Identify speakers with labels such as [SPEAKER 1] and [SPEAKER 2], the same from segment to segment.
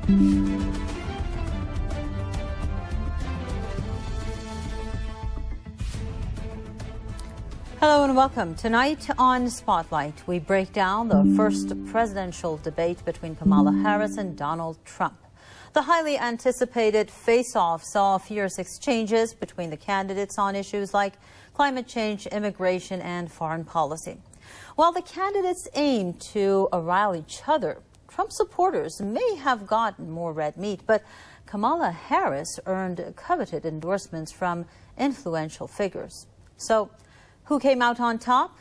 [SPEAKER 1] Hello and welcome. Tonight on Spotlight, we break down the first presidential debate between Kamala Harris and Donald Trump. The highly anticipated face-off saw fierce exchanges between the candidates on issues like climate change, immigration, and foreign policy. While the candidates aim to rile each other, Trump supporters may have gotten more red meat, but Kamala Harris earned coveted endorsements from influential figures. So, who came out on top?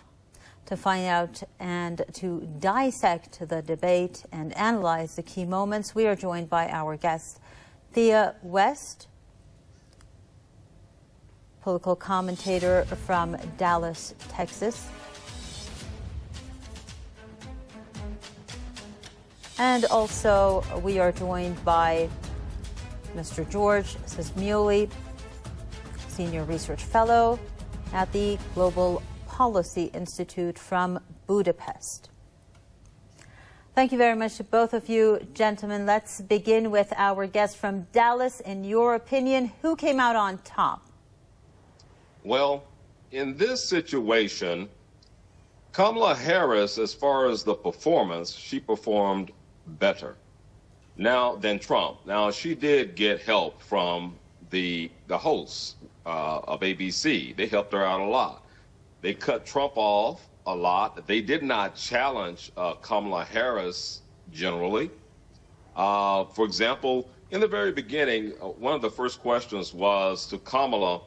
[SPEAKER 1] To find out and to dissect the debate and analyze the key moments, we are joined by our guest, Thea West, political commentator from Dallas, Texas. And also, we are joined by Mr. George Sismuli, Senior Research Fellow at the Global Policy Institute from Budapest. Thank you very much to both of you, gentlemen. Let's begin with our guest from Dallas. In your opinion, who came out on top?
[SPEAKER 2] Well, in this situation, Kamala Harris, as far as the performance, she performed better now than Trump. Now, she did get help from the hosts of ABC. They helped her out a lot. They cut Trump off a lot. They did not challenge Kamala Harris generally. For example, in the very beginning, one of the first questions was to Kamala,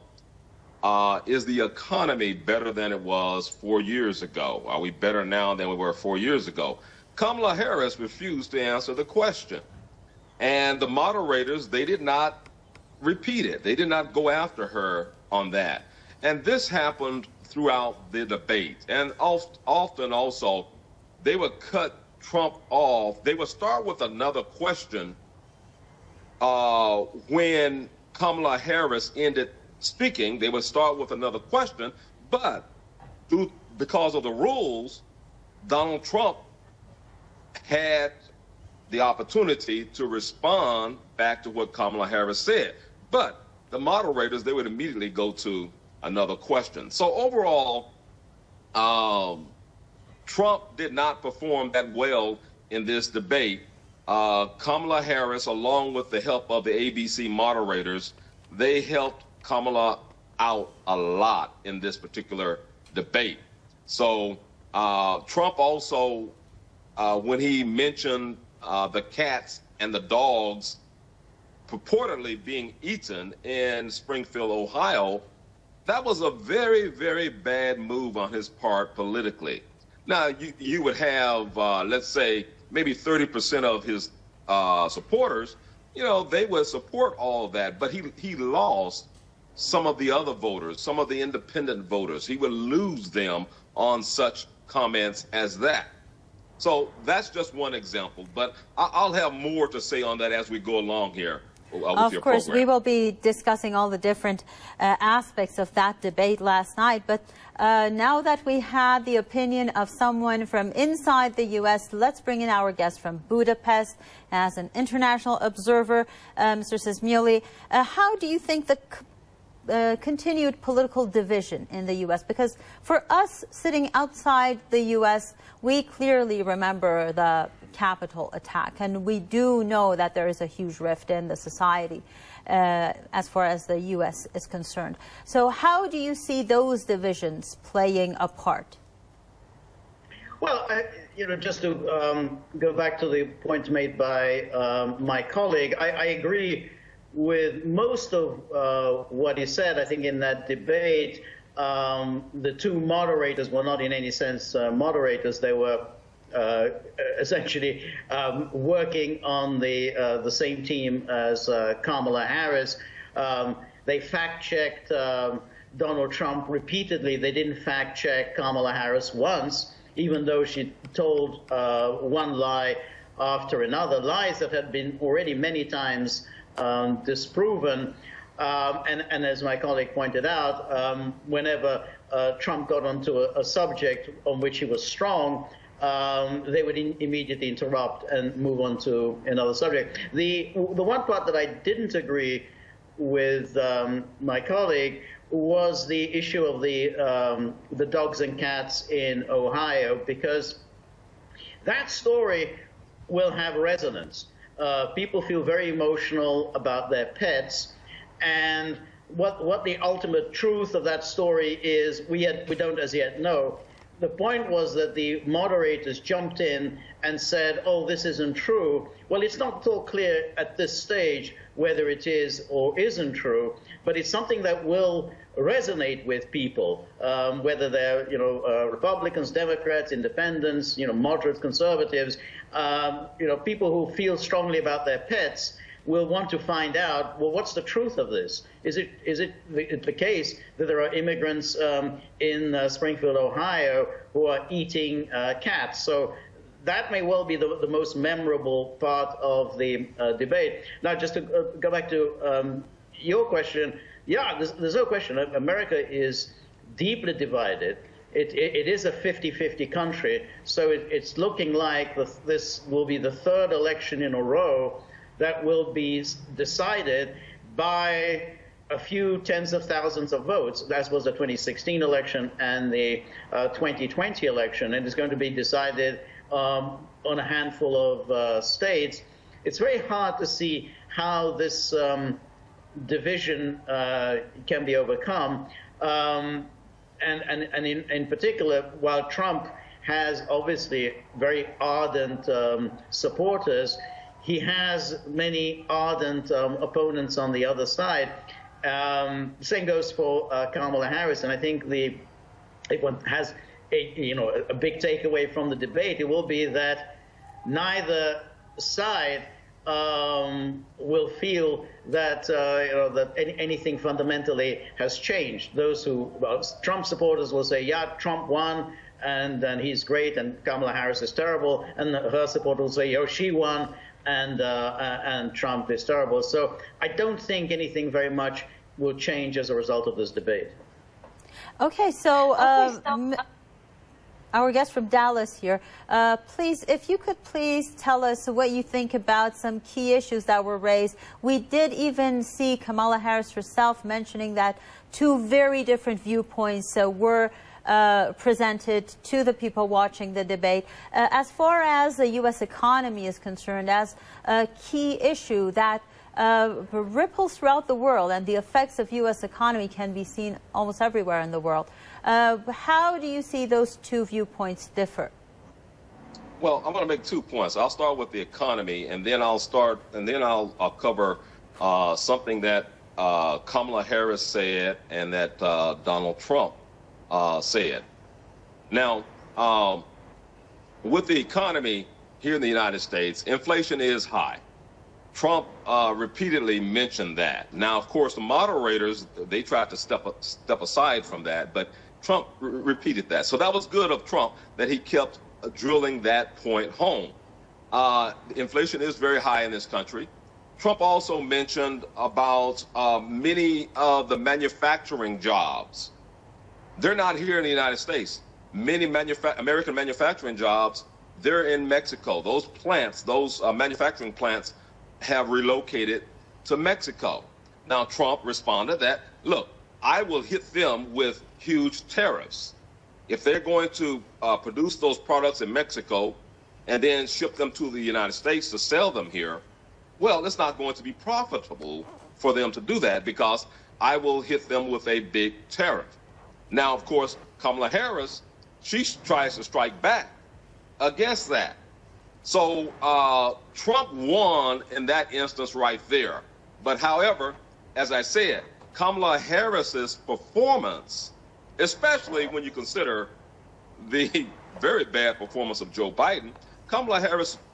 [SPEAKER 2] is the economy better than it was 4 years ago? Are we better now than we were 4 years ago? Kamala Harris refused to answer the question. And the moderators, they did not repeat it. They did not go after her on that. And this happened throughout the debate. And often also, they would cut Trump off. They would start with another question when Kamala Harris ended speaking. They would start with another question, but because of the rules, Donald Trump had the opportunity to respond back to what Kamala Harris said. But the moderators, they would immediately go to another question. So overall, Trump did not perform that well in this debate. Kamala Harris, along with the help of the ABC moderators, they helped Kamala out a lot in this particular debate. So Trump also, when he mentioned the cats and the dogs purportedly being eaten in Springfield, Ohio, that was a very, very bad move on his part politically. Now, you would have, let's say, maybe 30% of his supporters, you know, they would support all of that, but he lost some of the other voters, some of the independent voters. He would lose them on such comments as that. So that's just one example, but I'll have more to say on that as we go along here.
[SPEAKER 1] Of course, we will be discussing all the different aspects of that debate last night. But now that we had the opinion of someone from inside the U.S., let's bring in our guest from Budapest as an international observer, Mr. Sismuli. How do you think the continued political division in the U.S.? Because for us sitting outside the U.S., we clearly remember the Capitol attack, and we do know that there is a huge rift in the society as far as the U.S. is concerned. So how do you see those divisions playing a part?
[SPEAKER 3] Well, you know, just to go back to the point made by my colleague, I agree with most of what he said. I think in that debate, the two moderators were not in any sense moderators. They were essentially working on the same team as Kamala Harris. They fact-checked Donald Trump repeatedly. They didn't fact-check Kamala Harris once, even though she told one lie after another, lies that had been already many times disproven. And as my colleague pointed out, whenever Trump got onto a subject on which he was strong, they would immediately interrupt and move on to another subject. The one part that I didn't agree with my colleague was the issue of the dogs and cats in Ohio, because that story will have resonance. People feel very emotional about their pets, and what the ultimate truth of that story is, we don't as yet know. The point was that the moderators jumped in and said, oh, this isn't true. Well, it's not so clear at this stage whether it is or isn't true, but it's something that will resonate with people, whether they're, Republicans, Democrats, independents, moderate conservatives, people who feel strongly about their pets will want to find out, well, what's the truth of this? Is it the case that there are immigrants in Springfield, Ohio, who are eating cats? So that may well be the most memorable part of the debate. Now, just to go back to your question, yeah, there's no question. America is deeply divided. It is a 50-50 country, so it's looking like this will be the third election in a row that will be decided by a few tens of thousands of votes. That was the 2016 election and the 2020 election, and it's going to be decided on a handful of states. It's very hard to see how this division can be overcome. And in particular, while Trump has obviously very ardent supporters, he has many ardent opponents on the other side. Same goes for Kamala Harris, and I think if one has a big takeaway from the debate, it will be that neither side will feel that that anything fundamentally has changed. Those who Trump supporters will say, yeah, Trump won, and he's great, and Kamala Harris is terrible, and her supporters will say, oh, she won, and Trump is terrible. So I don't think anything very much will change as a result of this debate.
[SPEAKER 1] Okay, so our guest from Dallas here, please, if you could please tell us what you think about some key issues that were raised. We did even see Kamala Harris herself mentioning that two very different viewpoints were presented to the people watching the debate. As far as the U.S. economy is concerned, as a key issue that ripples throughout the world, and the effects of U.S. economy can be seen almost everywhere in the world. How do you see those two viewpoints differ?
[SPEAKER 2] Well, I'm going to make 2 points. I'll start with the economy, and then I'll cover something that Kamala Harris said and that Donald Trump said. Now, with the economy here in the United States, inflation is high. Trump repeatedly mentioned that. Now, of course, the moderators, they tried to step aside from that, but Trump repeated that. So that was good of Trump that he kept drilling that point home. Inflation is very high in this country. Trump also mentioned about many of the manufacturing jobs. They're not here in the United States. Many American manufacturing jobs, they're in Mexico. Those plants, those manufacturing plants have relocated to Mexico. Now, Trump responded that, look, I will hit them with huge tariffs. If they're going to produce those products in Mexico and then ship them to the United States to sell them here, well, it's not going to be profitable for them to do that because I will hit them with a big tariff. Now, of course, Kamala Harris, she tries to strike back against that. So Trump won in that instance right there. But however, as I said, Kamala Harris's performance, especially when you consider the very bad performance of Joe Biden, Kamala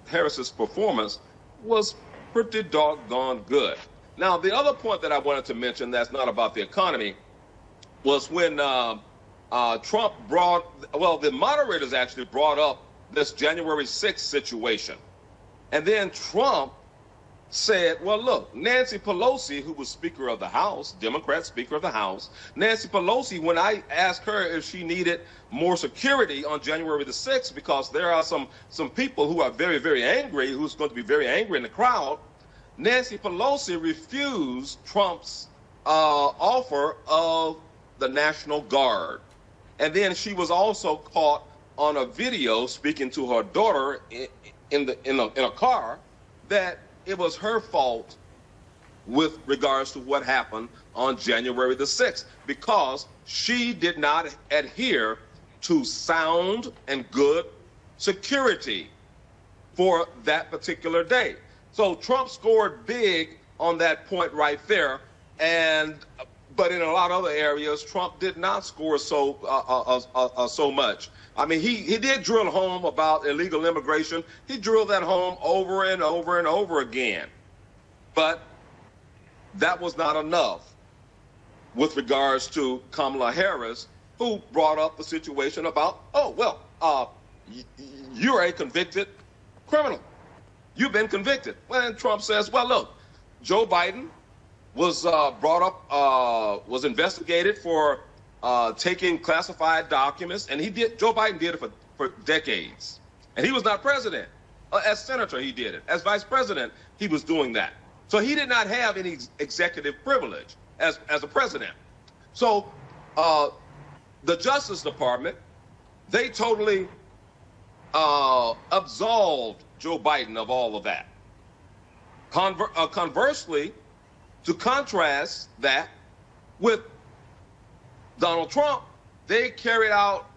[SPEAKER 2] Harris's performance was pretty doggone good. Now, the other point that I wanted to mention that's not about the economy was when Trump the moderators actually brought up this January 6th situation. And then Trump said, well, look, Nancy Pelosi, who was Speaker of the House, Democrat Speaker of the House, Nancy Pelosi, when I asked her if she needed more security on January the 6th, because there are some people who are very, very angry, who's going to be very angry in the crowd, Nancy Pelosi refused Trump's offer of the National Guard. And then she was also caught on a video speaking to her daughter in a car that it was her fault with regards to what happened on January the 6th, because she did not adhere to sound and good security for that particular day. So Trump scored big on that point right there, but in a lot of other areas, Trump did not score so much. I mean, he did drill home about illegal immigration. He drilled that home over and over and over again. But that was not enough with regards to Kamala Harris, who brought up the situation about, oh, well, you're a convicted criminal. You've been convicted. Well, and Trump says, well, look, Joe Biden was was investigated for taking classified documents, and Joe Biden did it for decades. And he was not president. As senator, he did it. As vice president, he was doing that. So he did not have any executive privilege as a president. So the Justice Department, they totally absolved Joe Biden of all of that. Conversely, to contrast that with Donald Trump, they carried out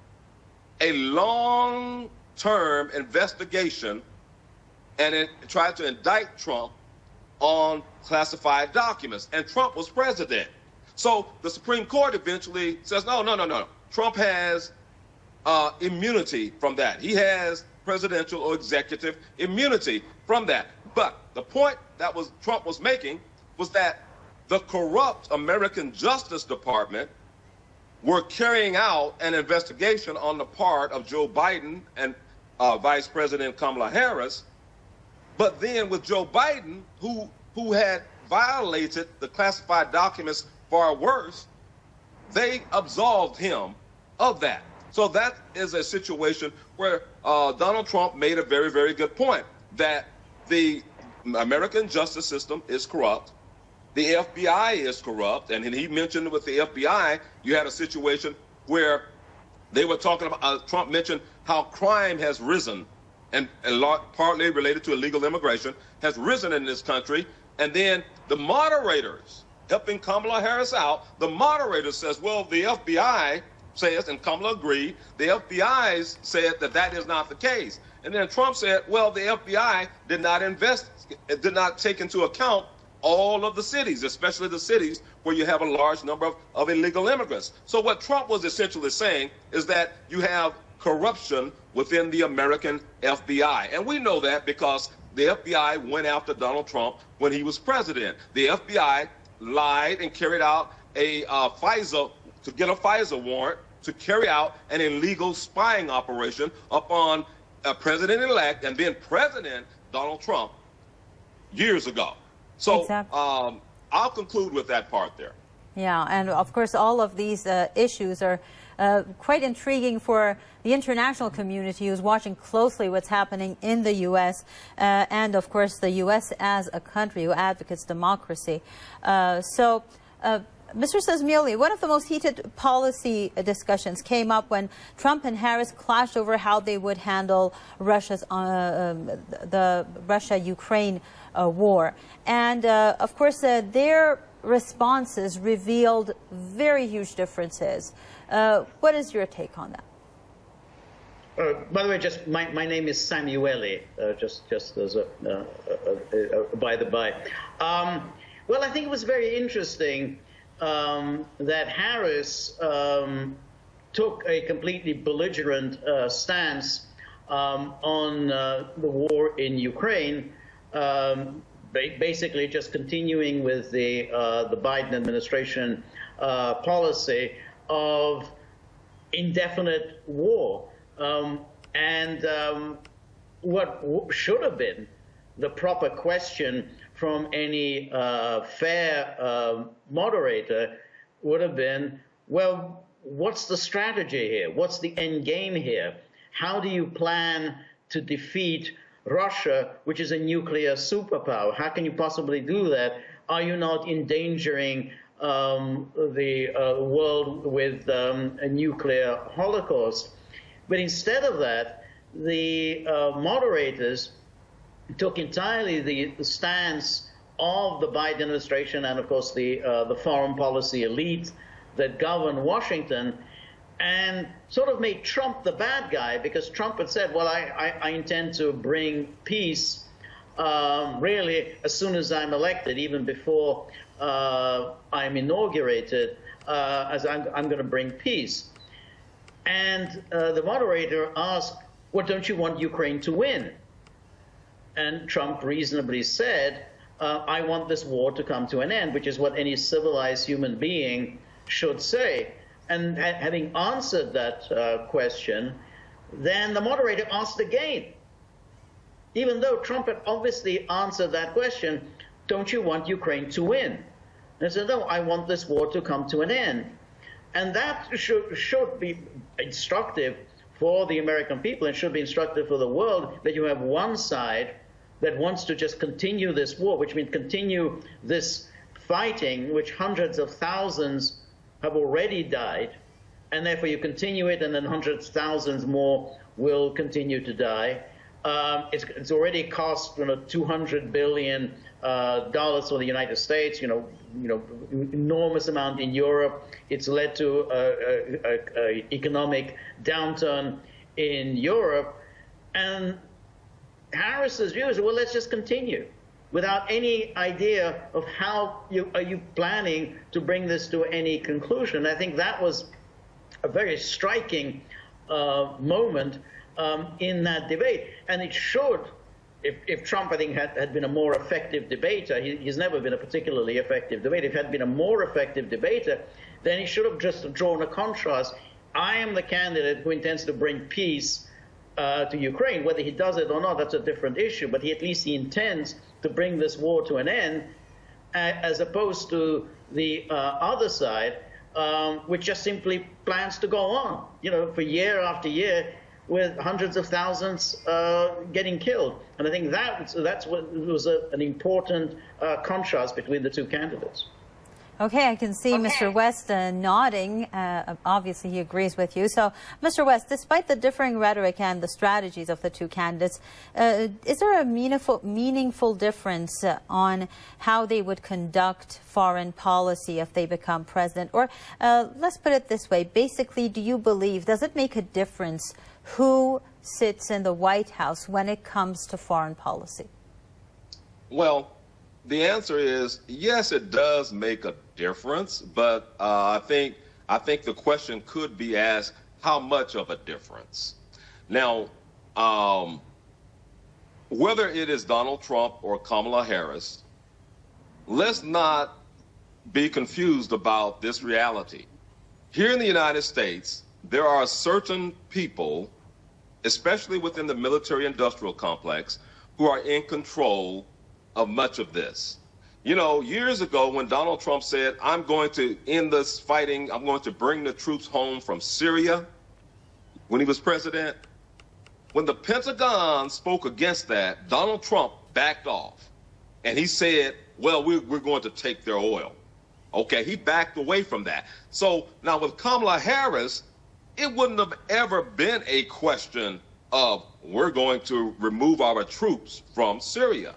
[SPEAKER 2] a long-term investigation and it tried to indict Trump on classified documents. And Trump was president. So the Supreme Court eventually says, no. Trump has immunity from that. He has presidential or executive immunity from that. But the point that Trump was making was that the corrupt American Justice Department were carrying out an investigation on the part of Joe Biden and Vice President Kamala Harris. But then with Joe Biden, who had violated the classified documents far worse, they absolved him of that. So that is a situation where Donald Trump made a very, very good point, that the American justice system is corrupt. The FBI is corrupt. And he mentioned with the FBI, you had a situation where they were talking about, Trump mentioned how crime has risen, and partly related to illegal immigration, has risen in this country. And then the moderators helping Kamala Harris out, the moderator says, well, the FBI says, and Kamala agreed, the FBI said that is not the case. And then Trump said, well, the FBI did not take into account all of the cities, especially the cities where you have a large number of illegal immigrants. So what Trump was essentially saying is that you have corruption within the American FBI. And we know that because the FBI went after Donald Trump when he was president. The FBI lied and carried out a FISA warrant to carry out an illegal spying operation upon President-elect and then President Donald Trump years ago. So
[SPEAKER 1] exactly.
[SPEAKER 2] I'll conclude with that part there.
[SPEAKER 1] Yeah, and of course all of these issues are quite intriguing for the international community who's watching closely what's happening in the U.S. And of course the U.S. as a country who advocates democracy. Mr. Sazmieli, one of the most heated policy discussions came up when Trump and Harris clashed over how they would handle the Russia-Ukraine war. And of course, their responses revealed very huge differences. What is your take on that?
[SPEAKER 3] By the way, just my name is Samueli, just as a by the by. Well, I think it was very interesting that Harris took a completely belligerent stance on the war in Ukraine, basically just continuing with the Biden administration policy of indefinite war. What should have been the proper question from any fair moderator would have been, well, what's the strategy here? What's the end game here? How do you plan to defeat Russia, which is a nuclear superpower? How can you possibly do that? Are you not endangering the world with a nuclear holocaust? But instead of that, the moderators took entirely the stance of the Biden administration and, of course, the foreign policy elite that govern Washington, and sort of made Trump the bad guy, because Trump had said, well, I intend to bring peace really as soon as I'm elected, even before I'm inaugurated, as I'm going to bring peace. And the moderator asked, well, don't you want Ukraine to win? And Trump reasonably said, I want this war to come to an end, which is what any civilized human being should say. And having answered that question, then the moderator asked again, even though Trump had obviously answered that question, don't you want Ukraine to win? And I said, no, I want this war to come to an end. And that should be instructive for the American people, and should be instructive for the world, that you have one side that wants to just continue this war, which means continue this fighting, which hundreds of thousands have already died, and therefore you continue it, and then hundreds of thousands more will continue to die. It's already cost $200 billion for the United States, enormous amount in Europe. It's led to an economic downturn in Europe. And Harris's view is, well, let's just continue, without any idea of how are you planning to bring this to any conclusion. I think that was a very striking moment in that debate. And it should, if Trump, I think, had been a more effective debater, he's never been a particularly effective debater. If he had been a more effective debater, then he should have just drawn a contrast. I am the candidate who intends to bring peace to Ukraine. Whether he does it or not, that's a different issue, but at least he intends to bring this war to an end, as opposed to the other side, which just simply plans to go on, for year after year, with hundreds of thousands getting killed. And I think that's what was an important contrast between the two candidates.
[SPEAKER 1] Okay, I can see Mr. West nodding. Obviously, he agrees with you. So, Mr. West, despite the differing rhetoric and the strategies of the two candidates, is there a meaningful difference on how they would conduct foreign policy if they become president? Or let's put it this way. Basically, do you believe, does it make a difference who sits in the White House when it comes to foreign policy?
[SPEAKER 2] Well, the answer is yes, it does make a difference, but I think the question could be asked, how much of a difference? Now, whether it is Donald Trump or Kamala Harris, let's not be confused about this reality. Here in the United States, there are certain people, especially within the military-industrial complex, who are in control of much of this. Years ago when Donald Trump said, I'm going to end this fighting, I'm going to bring the troops home from Syria, when he was president, when the Pentagon spoke against that, Donald Trump backed off. And he said, well, we're going to take their oil. Okay, he backed away from that. So now with Kamala Harris, it wouldn't have ever been a question of we're going to remove our troops from Syria.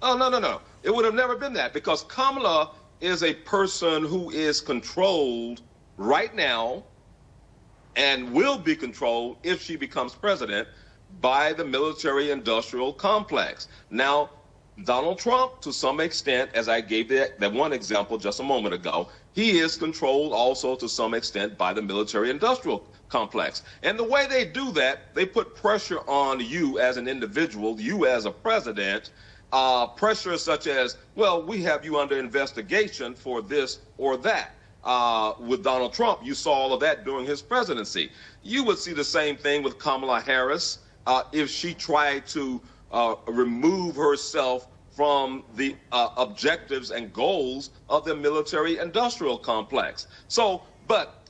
[SPEAKER 2] Oh, no. It would have never been that, because Kamala is a person who is controlled right now and will be controlled if she becomes president by the military-industrial complex. Now, Donald Trump, to some extent, as I gave that one example just a moment ago, he is controlled also to some extent by the military-industrial complex. And the way they do that, they put pressure on you as an individual, you as a president, pressure such as, well, we have you under investigation for this or that. With Donald Trump, you saw all of that during his presidency. You would see the same thing with Kamala Harris if she tried to remove herself from the objectives and goals of the military-industrial complex. So, but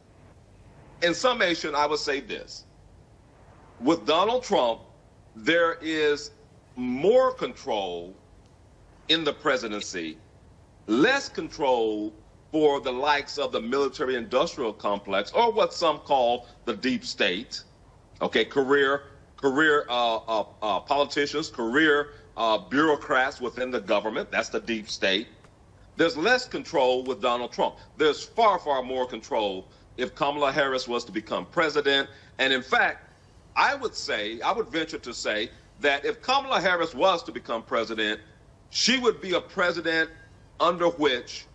[SPEAKER 2] in summation, I would say this. With Donald Trump, there is more control in the presidency, less control for the likes of the military-industrial complex, or what some call the deep state, okay, career politicians, career bureaucrats within the government. That's the deep state. There's less control with Donald Trump. There's far, far more control if Kamala Harris was to become president. And in fact, I would venture to say that if Kamala Harris was to become president, she would be a president under which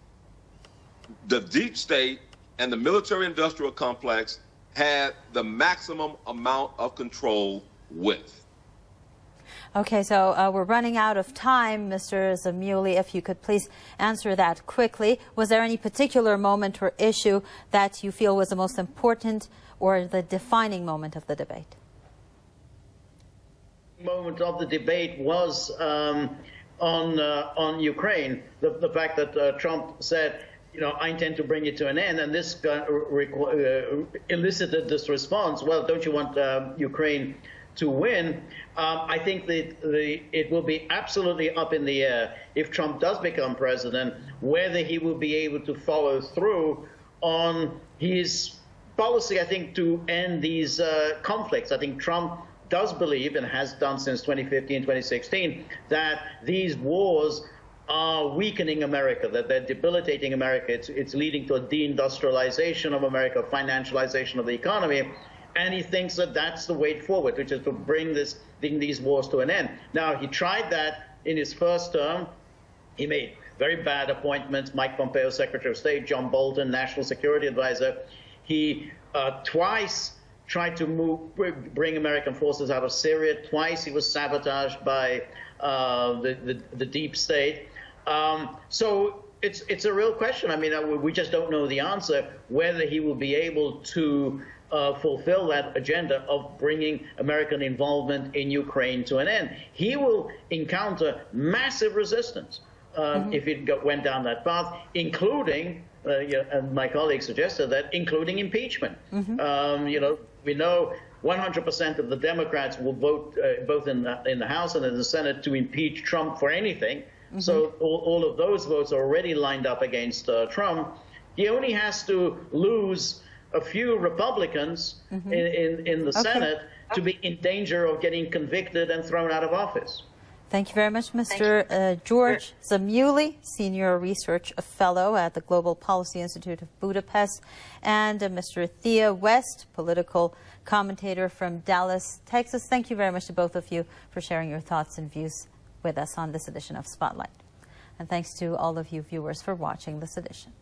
[SPEAKER 2] the deep state and the military-industrial complex had the maximum amount of control with.
[SPEAKER 1] Okay, so we're running out of time, Mr. Zamuli. If you could please answer that quickly. Was there any particular moment or issue that you feel was the most important or the defining moment of the debate?
[SPEAKER 3] Moment of the debate was on Ukraine. The fact that Trump said, you know, I intend to bring it to an end, and this elicited this response. Well, don't you want Ukraine to win? I think that it will be absolutely up in the air if Trump does become president, whether he will be able to follow through on his policy, I think, to end these conflicts. I think Trump does believe, and has done since 2015, 2016, that these wars are weakening America, that they're debilitating America. It's leading to a deindustrialization of America, financialization of the economy. And he thinks that that's the way forward, which is to bring these wars to an end. Now, he tried that in his first term. He made very bad appointments: Mike Pompeo, Secretary of State; John Bolton, National Security Advisor. He twice tried to bring American forces out of Syria. Twice he was sabotaged by the deep state. So it's a real question. I mean, we just don't know the answer, whether he will be able to fulfill that agenda of bringing American involvement in Ukraine to an end. He will encounter massive resistance if it went down that path, including, and my colleague suggested that, including impeachment. You know, we know 100% of the Democrats will vote both in the House and in the Senate to impeach Trump for anything. So all of those votes are already lined up against Trump. He only has to lose a few Republicans in the Senate to be in danger of getting convicted and thrown out of office.
[SPEAKER 1] Thank you very much, Mr. George Zamuli, Senior Research Fellow at the Global Policy Institute of Budapest, and Mr. Thea West, political commentator from Dallas, Texas. Thank you very much to both of you for sharing your thoughts and views with us on this edition of Spotlight. And thanks to all of you viewers for watching this edition.